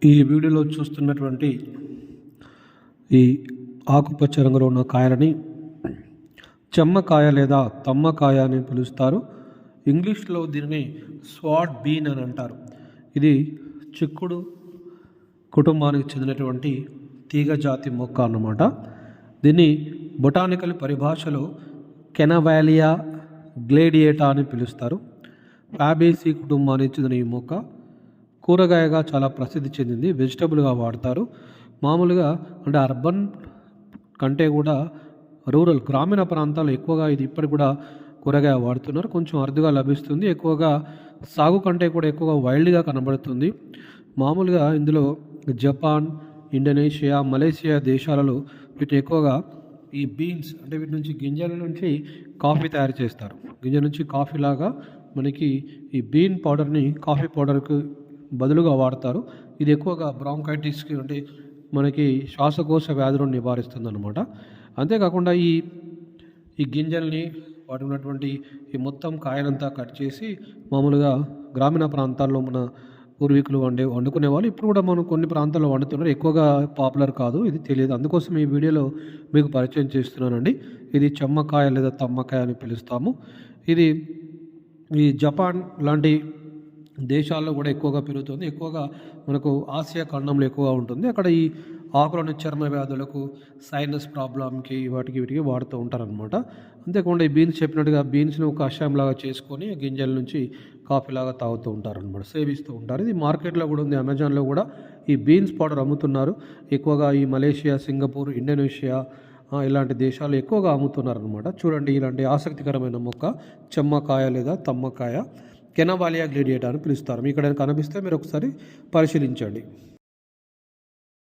ఈ వీడియోలో చూస్తున్నటువంటి ఈ ఆకుపచ్చ రంగులో ఉన్న కాయలని చెమ్మకాయ లేదా తమ్మకాయ అని పిలుస్తారు. ఇంగ్లీష్లో దీనిని స్వాట్ బీన్ అని అంటారు. ఇది చిక్కుడు కుటుంబానికి చెందినటువంటి తీగ జాతి మొక్క అన్నమాట. దీన్ని బొటానికల్ పరిభాషలో కెనవాలియా గ్లేడియేటా అని పిలుస్తారు. ఫ్యాబేసి కుటుంబానికి చెందిన ఈ మొక్క కూరగాయగా చాలా ప్రసిద్ధి చెందింది. వెజిటబుల్గా వాడతారు. మామూలుగా అంటే అర్బన్ కంటే కూడా రూరల్ గ్రామీణ ప్రాంతాల్లో ఎక్కువగా ఇది ఇప్పటికి కూడా కూరగాయ వాడుతున్నారు. కొంచెం అరుదుగా లభిస్తుంది. ఎక్కువగా సాగు కంటే కూడా ఎక్కువగా వైల్డ్గా కనబడుతుంది. మామూలుగా ఇందులో జపాన్, ఇండోనేషియా, మలేషియా దేశాలలో వీటిని ఎక్కువగా ఈ బీన్స్ అంటే వీటి నుంచి గింజల నుంచి కాఫీ తయారు చేస్తారు. గింజ నుంచి కాఫీ లాగా మనకి ఈ బీన్ పౌడర్ని కాఫీ పౌడర్కి బదులుగా వాడతారు. ఇది ఎక్కువగా బ్రాంకైటిస్కి అంటే మనకి శ్వాసకోశ వ్యాధులను నివారిస్తుంది అన్నమాట. అంతేకాకుండా ఈ గింజల్ని వాటి ఉన్నటువంటి ఈ మొత్తం కాయనంతా కట్ చేసి మామూలుగా గ్రామీణ ప్రాంతాల్లో మన పూర్వీకులు వండుకునే వాళ్ళు ఇప్పుడు కూడా మనం కొన్ని ప్రాంతాల్లో వండుతున్నారు. ఎక్కువగా పాపులర్ కాదు, ఇది తెలియదు. అందుకోసం ఈ వీడియోలో మీకు పరిచయం చేస్తున్నానండి. ఇది చెమ్మకాయ లేదా తమ్మకాయ అని పిలుస్తాము. ఇది ఈ జపాన్ లాంటి దేశాల్లో కూడా ఎక్కువగా పెరుగుతుంది. ఎక్కువగా మనకు ఆసియా ఖండంలో ఎక్కువగా ఉంటుంది. అక్కడ ఈ ఆకులను చర్మ వ్యాధులకు, సైనస్ ప్రాబ్లంకి వీటికి వాడుతూ ఉంటారనమాట. అంతేకాకుండా ఈ బీన్స్ చెప్పినట్టుగా బీన్స్ను కషాయంలాగా చేసుకొని గింజల నుంచి కాఫీలాగా తాగుతూ ఉంటారనమాట, సేవిస్తూ ఉంటారు. ఇది మార్కెట్లో కూడా ఉంది. అమెజాన్లో కూడా ఈ బీన్స్ పౌడర్ అమ్ముతున్నారు. ఎక్కువగా ఈ మలేషియా, సింగపూర్, ఇండోనేషియా ఇలాంటి దేశాలు ఎక్కువగా అమ్ముతున్నారనమాట. చూడండి, ఇలాంటి ఆసక్తికరమైన మొక్క చెమ్మకాయ లేదా తమ్మకాయ కెనవాలియా గ్లేడియేటా అని పిలుస్తారు. మీకు ఇక్కడ కనిపిస్తే మీరు ఒకసారి పరిశీలించండి.